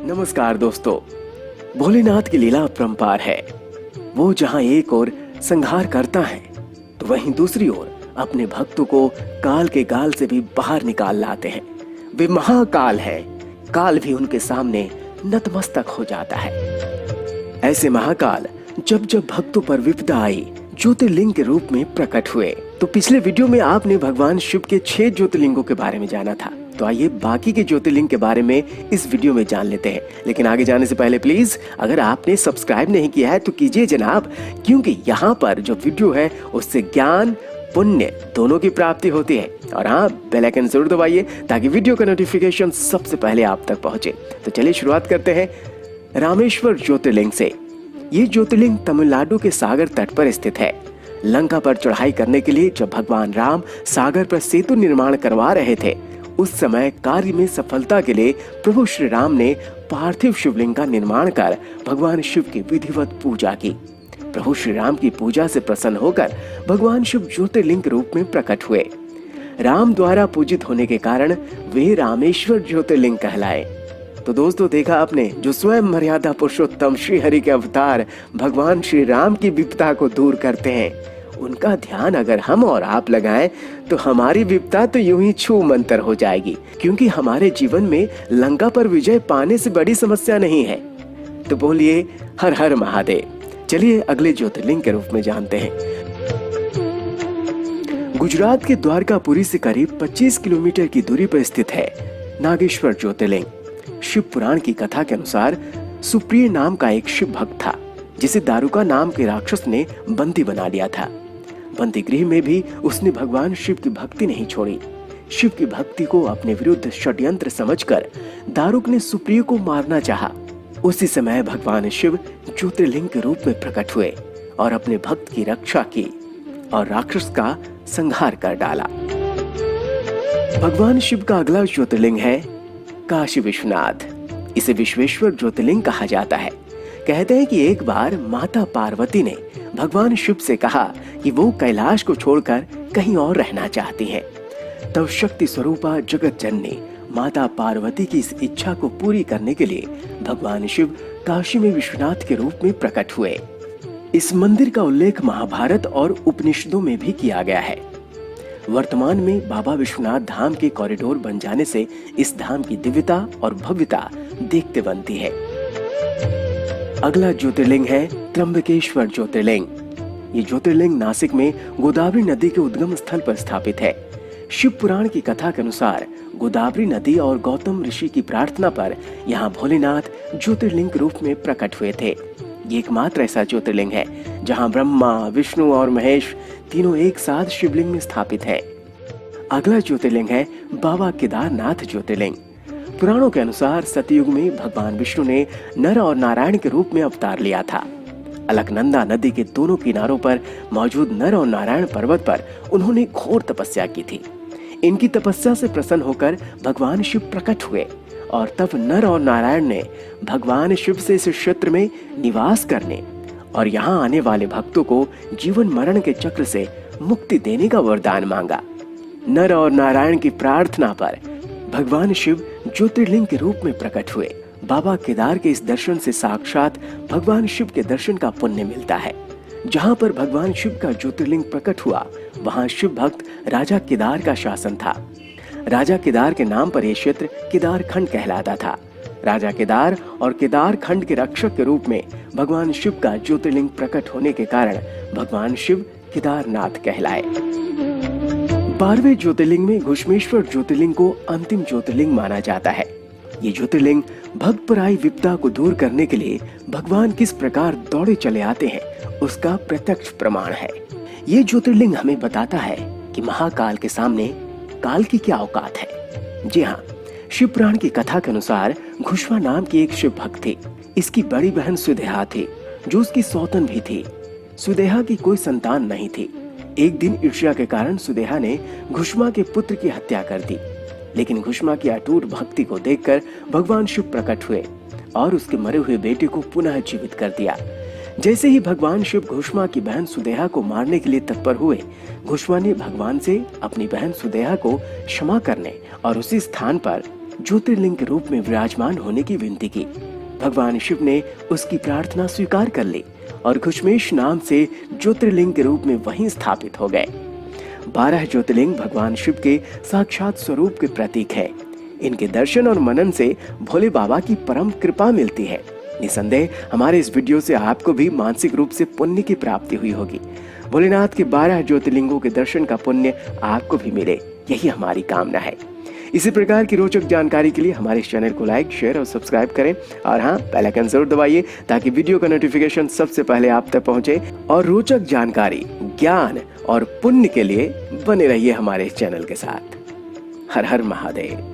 नमस्कार दोस्तों। भोलेनाथ की लीला अपरंपार है। वो जहां एक ओर संहार करता है तो वहीं दूसरी ओर अपने भक्तों को काल के गाल से भी बाहर निकाल लाते हैं। वे महाकाल है। काल भी उनके सामने नतमस्तक हो जाता है। ऐसे महाकाल जब जब भक्तों पर विपदा आई ज्योतिर्लिंग के रूप में प्रकट हुए। तो पिछले वीडियो में आपने भगवान शिव के 6 ज्योतिर्लिंगों के बारे में जाना था। तो आइए बाकी के ज्योतिर्लिंग के बारे में इस वीडियो में जान लेते हैं। लेकिन आगे जाने से पहले प्लीज अगर आपने सब्सक्राइब नहीं किया है तो कीजिए जनाब, क्योंकि यहाँ पर जो वीडियो है उससे ज्ञान पुण्य दोनों की प्राप्ति होती है। और हाँ, बेल आइकन जरूर दबाइए ताकि वीडियो का नोटिफिकेशन सबसे पहले आप तक पहुंचे। तो चलिए शुरुआत करते हैं रामेश्वर ज्योतिर्लिंग से। ये ज्योतिर्लिंग तमिलनाडु के सागर तट पर स्थित है। लंका पर चढ़ाई करने के लिए जब भगवान राम सागर पर सेतु निर्माण करवा रहे थे, उस समय कार्य में सफलता के लिए प्रभु श्री राम ने पार्थिव शिवलिंग का निर्माण कर भगवान शिव की विधिवत पूजा की। प्रभु श्री राम की पूजा से प्रसन्न होकर भगवान शिव ज्योतिर्लिंग के रूप में प्रकट हुए। राम द्वारा पूजित होने के कारण वे रामेश्वर ज्योतिर्लिंग कहलाए। तो दोस्तों, देखा आपने, जो स्वयं मर्यादा पुरुषोत्तम श्री हरि के अवतार भगवान श्री राम की विपदा को दूर करते हैं, उनका ध्यान अगर हम और आप लगाएं तो हमारी विपदा तो यूं ही छू मंतर हो जाएगी। क्योंकि हमारे जीवन में लंका पर विजय पाने से बड़ी समस्या नहीं है। तो बोलिए हर हर महादेव। चलिए अगले ज्योतिर्लिंग के रूप में जानते हैं। गुजरात के द्वारकापुरी से करीब 25 किलोमीटर की दूरी पर स्थित है नागेश्वर ज्योतिर्लिंग। शिव पुराण की कथा के अनुसार सुप्रिय नाम का एक शिव भक्त था, जिसे दारुका नाम के राक्षस ने बंदी बना लिया था। बंदी गृह में भी उसने भगवान शिव की भक्ति नहीं छोड़ी। शिव की भक्ति को अपने विरुद्ध षड्यंत्र समझकर दारुक ने सुप्रिय को मारना चाहा। उसी समय भगवान शिव ज्योतिर्लिंग के रूप में प्रकट हुए और अपने भक्त की रक्षा की और राक्षस का संहार कर डाला। भगवान शिव का अगला ज्योतिर्लिंग है काशी विश्वनाथ। इसे विश्वेश्वर ज्योतिर्लिंग कहा जाता है। कहते हैं कि एक बार माता पार्वती ने भगवान शिव से कहा कि वो कैलाश को छोड़कर कहीं और रहना चाहती हैं। तब शक्ति स्वरूपा जगत जननी माता पार्वती की इस इच्छा को पूरी करने के लिए भगवान शिव काशी में विश्वनाथ के रूप में प्रकट हुए। इस मंदिर का उल्लेख महाभारत और उपनिषदों में भी किया गया है। वर्तमान में बाबा विश्वनाथ धाम के कॉरिडोर बन जाने से इस धाम की दिव्यता और भव्यता देखते बनती है। अगला ज्योतिर्लिंग है त्र्यंबकेश्वर ज्योतिर्लिंग। ये ज्योतिर्लिंग नासिक में गोदावरी नदी के उद्गम स्थल पर स्थापित है। शिव पुराण की कथा के अनुसार गोदावरी नदी और गौतम ऋषि की प्रार्थना पर यहाँ भोलेनाथ ज्योतिर्लिंग के रूप में प्रकट हुए थे। ये एकमात्र ऐसा ज्योतिर्लिंग है जहाँ ब्रह्मा, विष्णु और महेश तीनों एक साथ शिवलिंग में स्थापित है। अगला ज्योतिर्लिंग है बाबा केदारनाथ ज्योतिर्लिंग। पुराणों के अनुसार सतयुग में भगवान विष्णु ने नर और नारायण के रूप में अवतार लिया था। अलकनंदा नदी के दोनों किनारों पर मौजूद नर और नारायण पर्वत पर उन्होंने घोर तपस्या की थी। इनकी तपस्या से प्रसन्न होकर भगवान शिव प्रकट हुए और तब नर और नारायण ने भगवान शिव से इस क्षेत्र में निवास करने और यहाँ आने वाले भक्तों को जीवन मरण के चक्र से मुक्ति देने का वरदान मांगा। नर और नारायण की प्रार्थना पर भगवान शिव ज्योतिर्लिंग के रूप में प्रकट हुए। बाबा केदार के इस दर्शन से साक्षात भगवान शिव के दर्शन का पुण्य मिलता है। जहाँ पर भगवान शिव का ज्योतिर्लिंग प्रकट हुआ, वहाँ शिव भक्त राजा केदार का शासन था। राजा केदार के नाम पर यह क्षेत्र केदार खंड कहलाता था। राजा केदार और केदार खंड के रक्षक के रूप में भगवान शिव का ज्योतिर्लिंग प्रकट होने के कारण भगवान शिव केदारनाथ कहलाए। 12वें ज्योतिर्लिंग में घुश्मेश्वर ज्योतिर्लिंग को अंतिम ज्योतिर्लिंग माना जाता है। ये ज्योतिर्लिंग भक्त पर आई विपदा को दूर करने के लिए भगवान किस प्रकार दौड़े चले आते हैं, उसका प्रत्यक्ष प्रमाण है। ये ज्योतिर्लिंग हमें बताता है कि महाकाल के सामने काल की क्या औकात है। जी हाँ, शिव पुराण की कथा के अनुसार घुश्वा नाम की एक शिव भक्त थी। इसकी बड़ी बहन सुदेहा थी, जो उसकी सौतन भी थी। सुदेहा की कोई संतान नहीं थी। एक दिन ईर्ष्या के कारण सुदेहा ने घुश्मा के पुत्र की हत्या कर दी। लेकिन घुश्मा की अटूट भक्ति को देखकर भगवान शिव प्रकट हुए और उसके मरे हुए बेटे को पुनः जीवित कर दिया। जैसे ही भगवान शिव घुश्मा की बहन सुदेहा को मारने के लिए तत्पर हुए, घुश्मा ने भगवान से अपनी बहन सुदेहा को क्षमा करने और उसी स्थान पर ज्योतिर्लिंग के रूप में विराजमान होने की विनती की। भगवान शिव ने उसकी प्रार्थना स्वीकार कर ली और घुश्मेश नाम से ज्योतिर्लिंग के रूप में वहीं स्थापित हो गए। 12 ज्योतिर्लिंग भगवान शिव के साक्षात स्वरूप के प्रतीक है। इनके दर्शन और मनन से भोले बाबा की परम कृपा मिलती है। निसंदेह हमारे इस वीडियो से आपको भी मानसिक रूप से पुण्य की प्राप्ति हुई होगी। भोलेनाथ के 12 ज्योतिर्लिंगों के दर्शन का पुण्य आपको भी मिले, यही हमारी कामना है। इसी प्रकार की रोचक जानकारी के लिए हमारे इस चैनल को लाइक, शेयर और सब्सक्राइब करें और हाँ, बेल आइकन जरूर दबाइए ताकि वीडियो का नोटिफिकेशन सबसे पहले आप तक पहुंचे। और रोचक जानकारी, ज्ञान और पुण्य के लिए बने रहिए हमारे इस चैनल के साथ। हर हर महादेव।